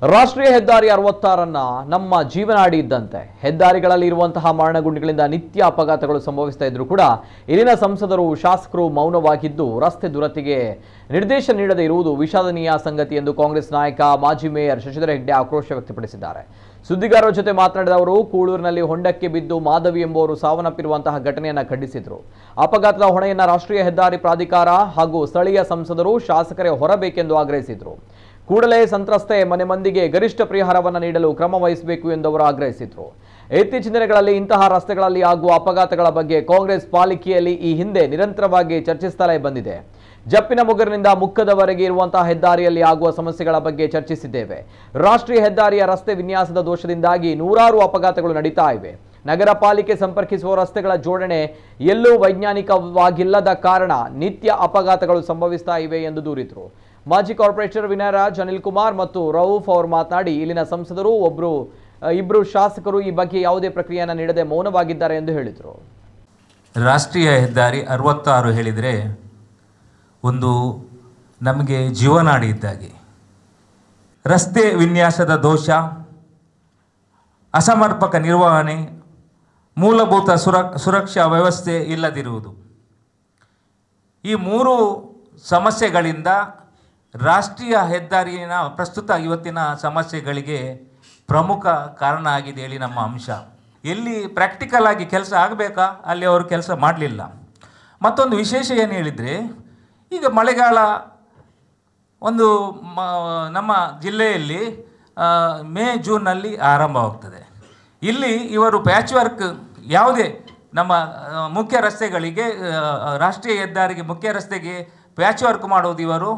ರಾಷ್ಟ್ರೀಯ ಹೆದ್ದಾರಿ 66ರನ್ನ ನಮ್ಮ ಜೀವನಾಡಿ ಇದ್ದಂತೆ ಹೆದ್ದಾರಿಗಳಲ್ಲಿ ಇರುವಂತಹ ಮರಣಗುಂಡಿಗಳಿಂದ ನಿತ್ಯ ಅಪಘಾತಗಳು ಸಂಭವಿಸ್ತಾ ಇದ್ರೂ ಕೂಡ ಇಲ್ಲಿನ ಸಂಸದರು ಶಾಸಕರು ಮೌನವಾಗಿದ್ದು ರಸ್ತೆ ದುರಸ್ತಿಗೆ ನಿರ್ದೇಶನ ನೀಡದೇ ಇರುವುದು ವಿಷಾದನೀಯ ಸಂಗತಿ ಎಂದು ಕಾಂಗ್ರೆಸ್ ನಾಯಕ ಮಾಜಿ ಮೇಯರ್ ಶಶಿಧರ ಹೆಗ್ಡೆ ಆಕ್ರೋಶ ವ್ಯಕ್ತಪಡಿಸಿದ್ದಾರೆ. ಸುದ್ದಿಗಾರರ ಜೊತೆ ಮಾತನಾಡಿದ ಅವರು ಕೂಳೂರಿನಲ್ಲಿ ಹೊಂಡಕ್ಕೆ ಬಿದ್ದು ಮಾಧವಿ ಎಂಬುವರು ಸಾವನ್ನಪ್ಪಿರುವಂತಹ ಘಟನೆಯನ್ನು ಖಂಡಿಸಿದರು. ಅಪಘಾತದ ಹೊಣೆಯನ್ನು ರಾಷ್ಟ್ರೀಯ ಹೆದ್ದಾರಿ ಪ್ರಾಧಿಕಾರ ಹಾಗೂ ಸ್ಥಳೀಯ ಸಂಸದರು ಶಾಸಕರೇ ಹೊರಬೇಕೆಂದು ಆಗ್ರಹಿಸಿದರು. ಕೂಡಲೇ ಸಂತ್ರಸ್ತೆ ಮನೆ ಮಂದಿಗೆ ಗರಿಷ್ಠ ಪರಿಹಾರವನ್ನು ನೀಡಲು ಕ್ರಮ ವಹಿಸಬೇಕು ಎಂದು ಅವರು ಆಗ್ರಹಿಸಿದರು. ಇತ್ತೀಚಿನ ದಿನಗಳಲ್ಲಿ ಇಂತಹ ರಸ್ತೆಗಳಲ್ಲಿ ಆಗುವ ಅಪಘಾತಗಳ ಬಗ್ಗೆ ಕಾಂಗ್ರೆಸ್ ಪಾಲಿಕೆಯಲ್ಲಿ ಈ ಹಿಂದೆ ನಿರಂತರವಾಗಿ ಚರ್ಚಿಸುತ್ತಲೇ ಬಂದಿದೆ. ಜಪ್ಪಿನ ಮುಗರಿನಿಂದ ಮುಕ್ಕದವರೆಗೆ ಇರುವಂತಹ ಹೆದ್ದಾರಿಯಲ್ಲಿ ಆಗುವ ಸಮಸ್ಯೆಗಳ ಬಗ್ಗೆ ಚರ್ಚಿಸಿದ್ದೇವೆ. ರಾಷ್ಟ್ರೀಯ ಹೆದ್ದಾರಿಯ ರಸ್ತೆ ವಿನ್ಯಾಸದ ದೋಷದಿಂದಾಗಿ ನೂರಾರು ಅಪಘಾತಗಳು ನಡೀತಾ ಇವೆ. ನಗರ ಪಾಲಿಕೆ ಸಂಪರ್ಕಿಸುವ ರಸ್ತೆಗಳ ಜೋಡಣೆ ಎಲ್ಲೂ ವೈಜ್ಞಾನಿಕವಾಗಿಲ್ಲದ ಕಾರಣ ನಿತ್ಯ ಅಪಘಾತಗಳು ಸಂಭವಿಸ್ತಾ ಇವೆ ಎಂದು ದೂರಿದರು. ಮಾಜಿ ಕಾರ್ಪೊರೇಟರ್ ವಿನಯರಾಜ್, ಅನಿಲ್ ಕುಮಾರ್ ಮತ್ತು ರೌಫ್ ಅವರು ಮಾತನಾಡಿ ಇಲ್ಲಿನ ಸಂಸದರು ಇಬ್ಬರು ಶಾಸಕರು ಈ ಬಗ್ಗೆ ಯಾವುದೇ ಪ್ರಕ್ರಿಯೆಯನ್ನು ನೀಡದೆ ಮೌನವಾಗಿದ್ದಾರೆ ಎಂದು ಹೇಳಿದರು. ರಾಷ್ಟ್ರೀಯ ಹೆದ್ದಾರಿ 66 ಹೇಳಿದರೆ ಒಂದು ನಮಗೆ ಜೀವನಾಡಿ ಇದ್ದಾಗೆ. ರಸ್ತೆ ವಿನ್ಯಾಸದ ದೋಷ, ಅಸಮರ್ಪಕ ನಿರ್ವಹಣೆ, ಮೂಲಭೂತ ಸುರಕ್ಷಾ ವ್ಯವಸ್ಥೆ ಇಲ್ಲದಿರುವುದು, ಈ ಮೂರು ಸಮಸ್ಯೆಗಳಿಂದ ರಾಷ್ಟ್ರೀಯ ಹೆದ್ದಾರಿನ ಪ್ರಸ್ತುತ ಇವತ್ತಿನ ಸಮಸ್ಯೆಗಳಿಗೆ ಪ್ರಮುಖ ಕಾರಣ ಆಗಿದೆ ಹೇಳಿ ನಮ್ಮ ಅಂಶ. ಎಲ್ಲಿ ಪ್ರಾಕ್ಟಿಕಲ್ ಆಗಿ ಕೆಲಸ ಆಗಬೇಕಾ ಅಲ್ಲಿ ಅವರು ಕೆಲಸ ಮಾಡಲಿಲ್ಲ. ಮತ್ತೊಂದು ವಿಶೇಷ ಏನು ಹೇಳಿದರೆ, ಈಗ ಮಳೆಗಾಲ ಒಂದು ನಮ್ಮ ಜಿಲ್ಲೆಯಲ್ಲಿ ಮೇ ಜೂನ್ನಲ್ಲಿ ಆರಂಭವಾಗ್ತದೆ. ಇಲ್ಲಿ ಇವರು ಪ್ಯಾಚ್ ವರ್ಕ್ ಯಾವುದೇ ನಮ್ಮ ಮುಖ್ಯ ರಸ್ತೆಗಳಿಗೆ, ರಾಷ್ಟ್ರೀಯ ಹೆದ್ದಾರಿಗೆ ಮುಖ್ಯ ರಸ್ತೆಗೆ ಪ್ಯಾಚ್ ವರ್ಕ್ ಮಾಡೋದು ಇವರು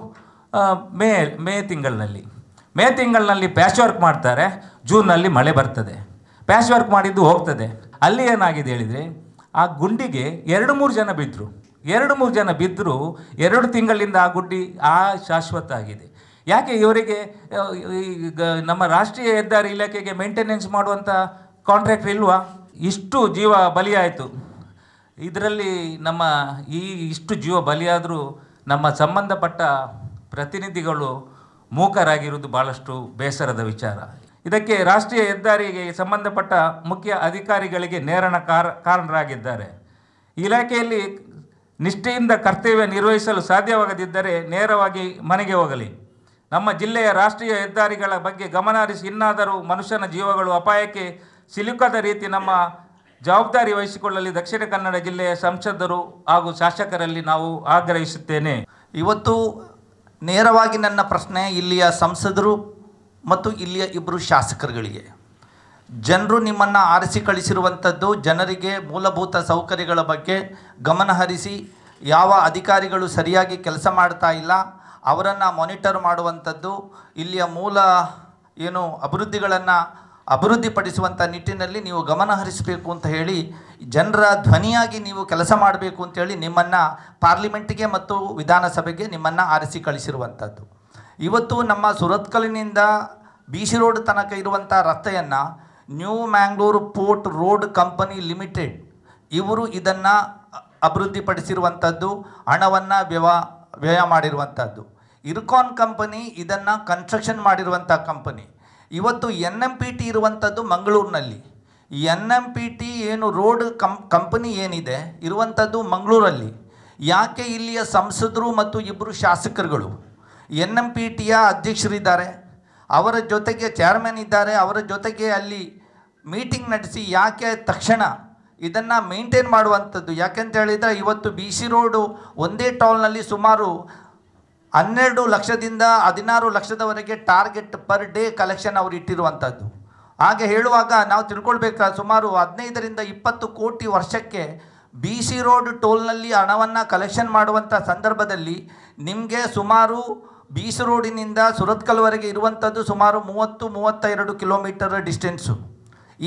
ಮೇ ತಿಂಗಳಿನಲ್ಲಿ ಪ್ಯಾಚ್ ವರ್ಕ್ ಮಾಡ್ತಾರೆ. ಜೂನ್ನಲ್ಲಿ ಮಳೆ ಬರ್ತದೆ, ಪ್ಯಾಚ್ ವರ್ಕ್ ಮಾಡಿದ್ದು ಹೋಗ್ತದೆ. ಅಲ್ಲಿ ಏನಾಗಿದೆ ಹೇಳಿದರೆ, ಆ ಗುಂಡಿಗೆ 2-3 ಜನ ಬಿದ್ದರು. 2-3 ಜನ ಬಿದ್ದರೂ 2 ತಿಂಗಳಿಂದ ಆ ಗುಂಡಿ ಶಾಶ್ವತ ಆಗಿದೆ. ಯಾಕೆ ಇವರಿಗೆ ನಮ್ಮ ರಾಷ್ಟ್ರೀಯ ಹೆದ್ದಾರಿ ಇಲಾಖೆಗೆ ಮೇಂಟೆನೆನ್ಸ್ ಮಾಡುವಂಥ ಕಾಂಟ್ರಾಕ್ಟ್ ಇಲ್ವಾ? ಇಷ್ಟು ಜೀವ ಬಲಿಯಾಯಿತು. ಇದರಲ್ಲಿ ಇಷ್ಟು ಜೀವ ಬಲಿಯಾದರೂ ನಮ್ಮ ಸಂಬಂಧಪಟ್ಟ ಪ್ರತಿನಿಧಿಗಳು ಮೂಕರಾಗಿರುವುದು ಭಾಳಷ್ಟು ಬೇಸರದ ವಿಚಾರ. ಇದಕ್ಕೆ ರಾಷ್ಟ್ರೀಯ ಹೆದ್ದಾರಿಗೆ ಸಂಬಂಧಪಟ್ಟ ಮುಖ್ಯ ಅಧಿಕಾರಿಗಳಿಗೆ ನೇರನ ಕಾರಣರಾಗಿದ್ದಾರೆ. ಇಲಾಖೆಯಲ್ಲಿ ನಿಷ್ಠೆಯಿಂದ ಕರ್ತವ್ಯ ನಿರ್ವಹಿಸಲು ಸಾಧ್ಯವಾಗದಿದ್ದರೆ ನೇರವಾಗಿ ಮನೆಗೆ ಹೋಗಲಿ. ನಮ್ಮ ಜಿಲ್ಲೆಯ ರಾಷ್ಟ್ರೀಯ ಹೆದ್ದಾರಿಗಳ ಬಗ್ಗೆ ಗಮನ ಹರಿಸಿ ಇನ್ನಾದರೂ ಮನುಷ್ಯನ ಜೀವಗಳು ಅಪಾಯಕ್ಕೆ ಸಿಲುಕದ ರೀತಿ ನಮ್ಮ ಜವಾಬ್ದಾರಿ ವಹಿಸಿಕೊಳ್ಳಲಿ ದಕ್ಷಿಣ ಕನ್ನಡ ಜಿಲ್ಲೆಯ ಸಂಸದರು ಹಾಗೂ ಶಾಸಕರಲ್ಲಿ ನಾವು ಆಗ್ರಹಿಸುತ್ತೇನೆ. ಇವತ್ತು ನೇರವಾಗಿ ನನ್ನ ಪ್ರಶ್ನೆ ಇಲ್ಲಿಯ ಸಂಸದರು ಮತ್ತು ಇಲ್ಲಿಯ ಇಬ್ಬರು ಶಾಸಕರುಗಳಿಗೆ. ಜನರು ನಿಮ್ಮನ್ನು ಆರಿಸಿ ಕಳಿಸಿರುವಂಥದ್ದು ಜನರಿಗೆ ಮೂಲಭೂತ ಸೌಕರ್ಯಗಳ ಬಗ್ಗೆ ಗಮನ ಹರಿಸಿ, ಯಾವ ಅಧಿಕಾರಿಗಳು ಸರಿಯಾಗಿ ಕೆಲಸ ಮಾಡ್ತಾ ಇಲ್ಲ ಅವರನ್ನು ಮಾನಿಟರ್ ಮಾಡುವಂಥದ್ದು, ಇಲ್ಲಿಯ ಮೂಲ ಅಭಿವೃದ್ಧಿಪಡಿಸುವಂಥ ನಿಟ್ಟಿನಲ್ಲಿ ನೀವು ಗಮನ ಹರಿಸಬೇಕು ಅಂತ ಹೇಳಿ, ಜನರ ಧ್ವನಿಯಾಗಿ ನೀವು ಕೆಲಸ ಮಾಡಬೇಕು ಅಂತೇಳಿ ನಿಮ್ಮನ್ನು ಪಾರ್ಲಿಮೆಂಟಿಗೆ ಮತ್ತು ವಿಧಾನಸಭೆಗೆ ನಿಮ್ಮನ್ನು ಆರಿಸಿ ಕಳಿಸಿರುವಂಥದ್ದು. ಇವತ್ತು ನಮ್ಮ ಸುರತ್ಕಲ್ಲಿನಿಂದ BC ರೋಡ್ ತನಕ ಇರುವಂಥ ರಸ್ತೆಯನ್ನು new Mangalore port road company limited ಇವರು ಇದನ್ನು ಅಭಿವೃದ್ಧಿಪಡಿಸಿರುವಂಥದ್ದು, ಹಣವನ್ನು ವ್ಯಯ ಮಾಡಿರುವಂಥದ್ದು. ಇರ್ಕಾನ್ ಕಂಪನಿ ಇದನ್ನು ಕನ್ಸ್ಟ್ರಕ್ಷನ್ ಮಾಡಿರುವಂಥ ಕಂಪನಿ. ಇವತ್ತು NMPT ಇರುವಂಥದ್ದು ಮಂಗಳೂರಿನಲ್ಲಿ. NMPT ರೋಡ್ ಕಂಪನಿ ಏನಿದೆ ಇರುವಂಥದ್ದು ಮಂಗಳೂರಲ್ಲಿ. ಯಾಕೆ ಇಲ್ಲಿಯ ಸಂಸದರು ಮತ್ತು ಇಬ್ಬರು ಶಾಸಕರುಗಳು NMPTಯ ಅಧ್ಯಕ್ಷರಿದ್ದಾರೆ, ಅವರ ಜೊತೆಗೆ ಚೇರ್ಮನ್ ಇದ್ದಾರೆ, ಅವರ ಜೊತೆಗೆ ಅಲ್ಲಿ ಮೀಟಿಂಗ್ ನಡೆಸಿ ಯಾಕೆ ತಕ್ಷಣ ಇದನ್ನು ಮೇಂಟೈನ್ ಮಾಡುವಂಥದ್ದು? ಯಾಕೆಂತ ಹೇಳಿದರೆ ಇವತ್ತು BC ರೋಡು ಒಂದೇ ಟೋಲ್ನಲ್ಲಿ ಸುಮಾರು 12 ಲಕ್ಷದಿಂದ 16 ಲಕ್ಷದವರೆಗೆ ಟಾರ್ಗೆಟ್ ಪರ್ ಡೇ ಕಲೆಕ್ಷನ್ ಅವರು ಇಟ್ಟಿರುವಂಥದ್ದು. ಹಾಗೆ ಹೇಳುವಾಗ ನಾವು ತಿಳ್ಕೊಳ್ಬೇಕಾ, ಸುಮಾರು 15ರಿಂದ 20 ಕೋಟಿ ವರ್ಷಕ್ಕೆ BC ರೋಡ್ ಟೋಲ್ನಲ್ಲಿ ಹಣವನ್ನು ಕಲೆಕ್ಷನ್ ಮಾಡುವಂಥ ಸಂದರ್ಭದಲ್ಲಿ ನಿಮಗೆ ಸುಮಾರು BC ರೋಡಿನಿಂದ ಸುರತ್ಕಲ್ವರೆಗೆ ಇರುವಂಥದ್ದು ಸುಮಾರು 30-32 ಕಿಲೋಮೀಟರ್ ಡಿಸ್ಟೆನ್ಸು.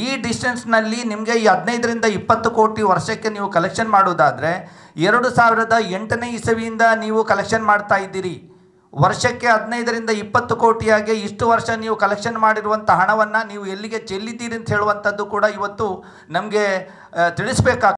ಈ ಡಿಸ್ಟೆನ್ಸ್ನಲ್ಲಿ ನಿಮಗೆ ಈ 15ರಿಂದ 20 ಕೋಟಿ ವರ್ಷಕ್ಕೆ ನೀವು ಕಲೆಕ್ಷನ್ ಮಾಡೋದಾದರೆ 2008ನೇ ಇಸವಿಯಿಂದ ನೀವು ಕಲೆಕ್ಷನ್ ಮಾಡ್ತಾ ಇದ್ದೀರಿ. ವರ್ಷಕ್ಕೆ 15ರಿಂದ 20 ಕೋಟಿಯಾಗಿ ಇಷ್ಟು ವರ್ಷ ನೀವು ಕಲೆಕ್ಷನ್ ಮಾಡಿರುವಂಥ ಹಣವನ್ನು ನೀವು ಎಲ್ಲಿಗೆ ಚೆಲ್ಲಿದ್ದೀರಿ ಅಂತ ಹೇಳುವಂಥದ್ದು ಕೂಡ ಇವತ್ತು ನಮಗೆ ತಿಳಿಸ್ಬೇಕಾಗ್ತದೆ.